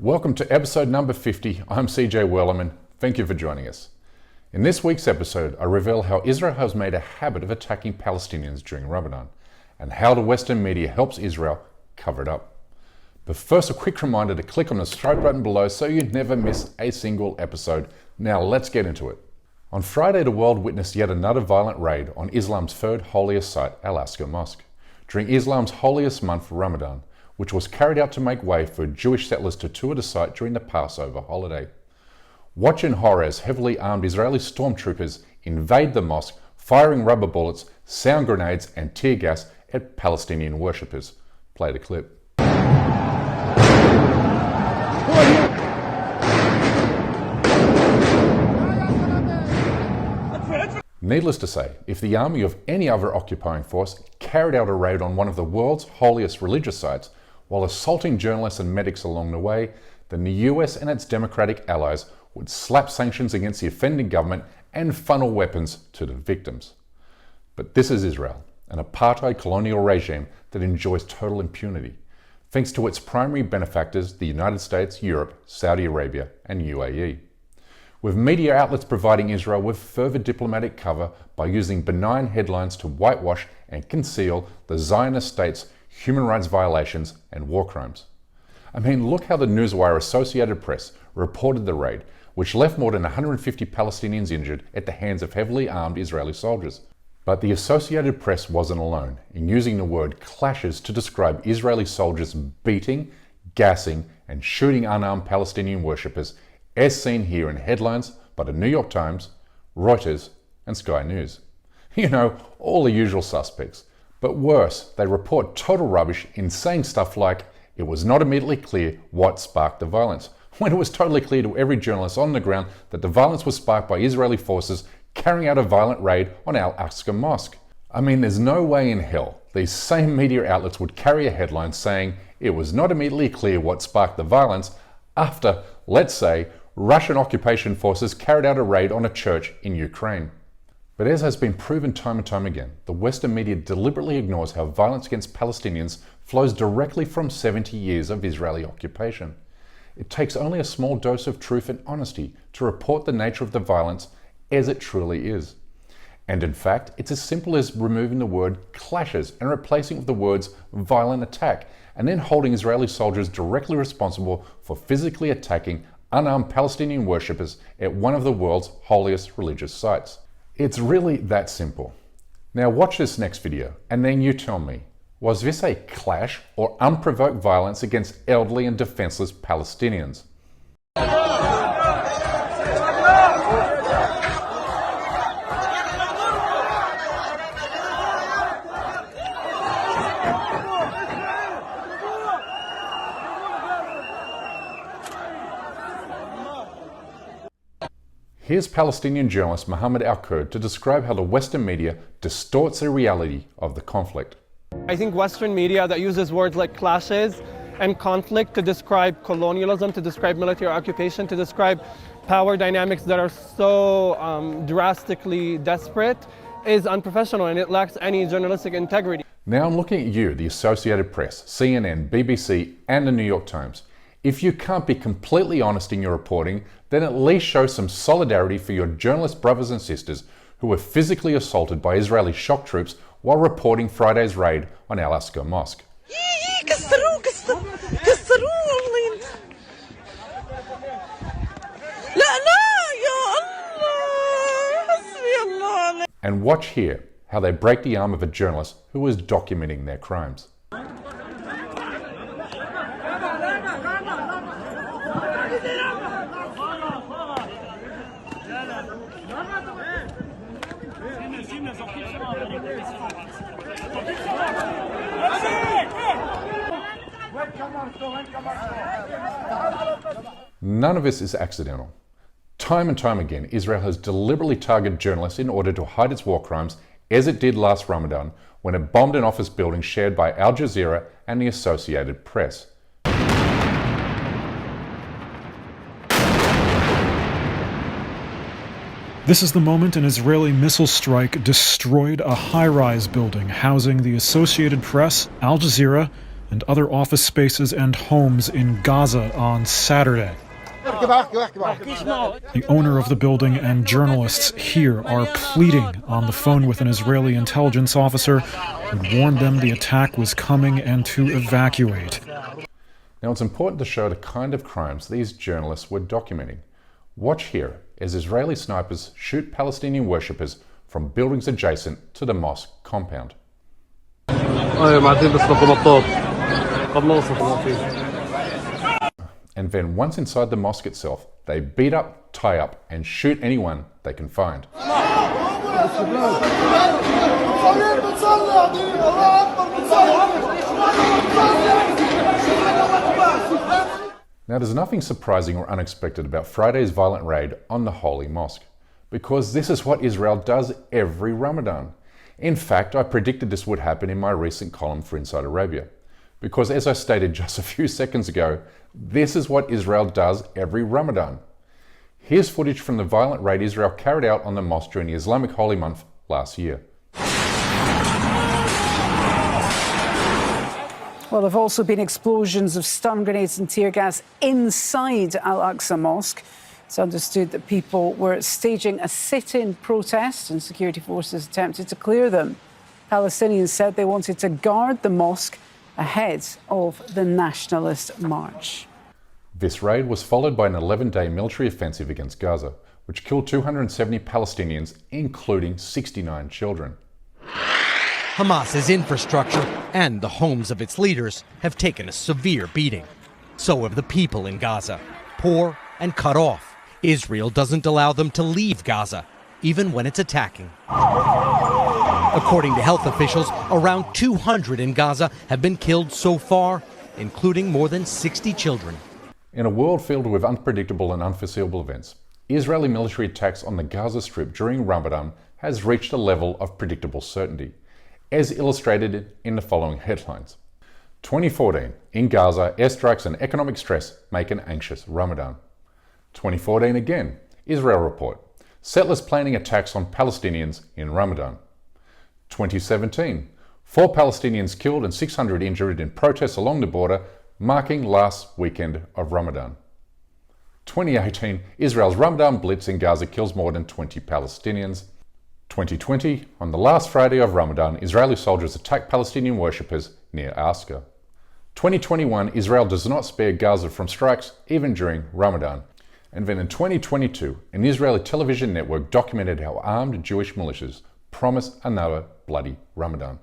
Welcome to episode number 50. I'm CJ Werleman. Thank you for joining us. In this week's episode, I reveal how Israel has made a habit of attacking Palestinians during Ramadan, and how the Western media helps Israel cover it up. But first, a quick reminder to click on the subscribe button below so you never miss a single episode. Now let's get into it. On Friday, the world witnessed yet another violent raid on Islam's third holiest site, Al-Aqsa Mosque, during Islam's holiest month, Ramadan, which was carried out to make way for Jewish settlers to tour the site during the Passover holiday. Watch in horror as heavily armed Israeli stormtroopers invade the mosque, firing rubber bullets, sound grenades and tear gas at Palestinian worshippers. Play the clip. Needless to say, if the army of any other occupying force carried out a raid on one of the world's holiest religious sites while assaulting journalists and medics along the way, then the US and its democratic allies would slap sanctions against the offending government and funnel weapons to the victims. But this is Israel, an apartheid colonial regime that enjoys total impunity, thanks to its primary benefactors, the United States, Europe, Saudi Arabia, and UAE. With media outlets providing Israel with further diplomatic cover by using benign headlines to whitewash and conceal the Zionist state's human rights violations and war crimes. I mean, look how the Newswire Associated Press reported the raid, which left more than 150 Palestinians injured at the hands of heavily armed Israeli soldiers. But the Associated Press wasn't alone in using the word clashes to describe Israeli soldiers beating, gassing, and shooting unarmed Palestinian worshippers, as seen here in headlines by the New York Times, Reuters, and Sky News. You know, all the usual suspects. But worse, they report total rubbish in saying stuff like, it was not immediately clear what sparked the violence, when it was totally clear to every journalist on the ground that the violence was sparked by Israeli forces carrying out a violent raid on Al-Aqsa Mosque. I mean, there's no way in hell these same media outlets would carry a headline saying it was not immediately clear what sparked the violence after, let's say, Russian occupation forces carried out a raid on a church in Ukraine. But as has been proven time and time again, the Western media deliberately ignores how violence against Palestinians flows directly from 70 years of Israeli occupation. It takes only a small dose of truth and honesty to report the nature of the violence as it truly is. And in fact, it's as simple as removing the word clashes and replacing it with the words violent attack, and then holding Israeli soldiers directly responsible for physically attacking unarmed Palestinian worshippers at one of the world's holiest religious sites. It's really that simple. Now watch this next video and then you tell me, was this a clash or unprovoked violence against elderly and defenseless Palestinians? Here's Palestinian journalist Mohammed Al-Kurd to describe how the Western media distorts the reality of the conflict. I think Western media that uses words like clashes and conflict to describe colonialism, to describe military occupation, to describe power dynamics that are so drastically desperate is unprofessional, and it lacks any journalistic integrity. Now I'm looking at you, the Associated Press, CNN, BBC, and the New York Times. If you can't be completely honest in your reporting, then at least show some solidarity for your journalist brothers and sisters who were physically assaulted by Israeli shock troops while reporting Friday's raid on Al-Aqsa Mosque. And watch here how they break the arm of a journalist who was documenting their crimes. None of this is accidental. Time and time again, Israel has deliberately targeted journalists in order to hide its war crimes, as it did last Ramadan when it bombed an office building shared by Al Jazeera and the Associated Press. This is the moment an Israeli missile strike destroyed a high-rise building housing the Associated Press, Al Jazeera, and other office spaces and homes in Gaza on Saturday. The owner of the building and journalists here are pleading on the phone with an Israeli intelligence officer who warned them the attack was coming and to evacuate. Now, it's important to show the kind of crimes these journalists were documenting. Watch here as Israeli snipers shoot Palestinian worshippers from buildings adjacent to the mosque compound. And then once inside the mosque itself, they beat up, tie up, and shoot anyone they can find. Now, there's nothing surprising or unexpected about Friday's violent raid on the Holy Mosque, because this is what Israel does every Ramadan. In fact, I predicted this would happen in my recent column for Inside Arabia, because as I stated just a few seconds ago, this is what Israel does every Ramadan. Here's footage from the violent raid Israel carried out on the mosque during the Islamic holy month last year. Well, there have also been explosions of stun grenades and tear gas inside Al-Aqsa Mosque. It's understood that people were staging a sit-in protest and security forces attempted to clear them. Palestinians said they wanted to guard the mosque ahead of the nationalist march. This raid was followed by an 11-day military offensive against Gaza, which killed 270 Palestinians, including 69 children. Hamas's infrastructure and the homes of its leaders have taken a severe beating. So have the people in Gaza, poor and cut off. Israel doesn't allow them to leave Gaza, even when it's attacking. According to health officials, around 200 in Gaza have been killed so far, including more than 60 children. In a world filled with unpredictable and unforeseeable events, Israeli military attacks on the Gaza Strip during Ramadan has reached a level of predictable certainty, as illustrated in the following headlines. 2014, in Gaza, airstrikes and economic stress make an anxious Ramadan. 2014 again, Israel report, settlers planning attacks on Palestinians in Ramadan. 2017, 4 Palestinians killed and 600 injured in protests along the border, marking last weekend of Ramadan. 2018, Israel's Ramadan blitz in Gaza kills more than 20 Palestinians. 2020, on the last Friday of Ramadan, Israeli soldiers attack Palestinian worshippers near Al-Aqsa. 2021, Israel does not spare Gaza from strikes even during Ramadan. And then in 2022, an Israeli television network documented how armed Jewish militias promise another bloody Ramadan.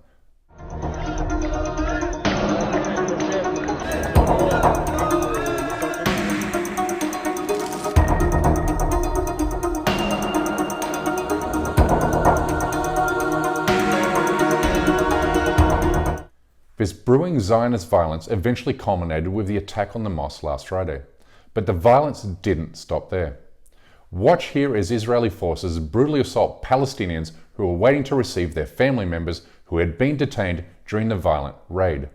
This brewing Zionist violence eventually culminated with the attack on the mosque last Friday. But the violence didn't stop there. Watch here as Israeli forces brutally assault Palestinians who were waiting to receive their family members who had been detained during the violent raid.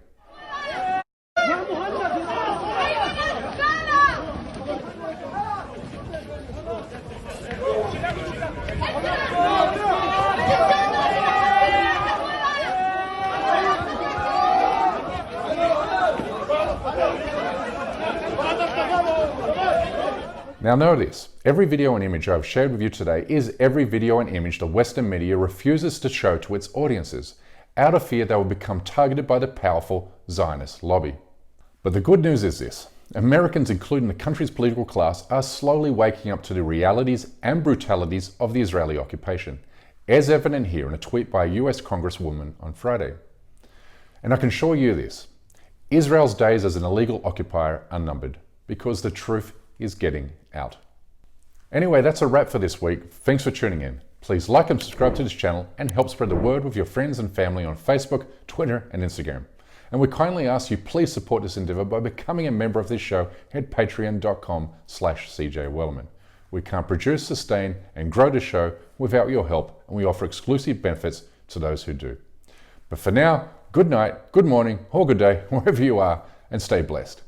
Now know this, every video and image I've shared with you today is every video and image the Western media refuses to show to its audiences, out of fear they will become targeted by the powerful Zionist lobby. But the good news is this, Americans, including the country's political class, are slowly waking up to the realities and brutalities of the Israeli occupation, as evident here in a tweet by a US Congresswoman on Friday. And I can assure you this, Israel's days as an illegal occupier are numbered, because the truth is getting out. Anyway, that's a wrap for this week. Thanks for tuning in. Please like and subscribe to this channel and help spread the word with your friends and family on Facebook, Twitter and Instagram. And we kindly ask you please support this endeavor by becoming a member of this show at patreon.com/CJWellerman. We can't produce, sustain and grow the show without your help, and we offer exclusive benefits to those who do. But for now, good night, good morning or good day, wherever you are, and stay blessed.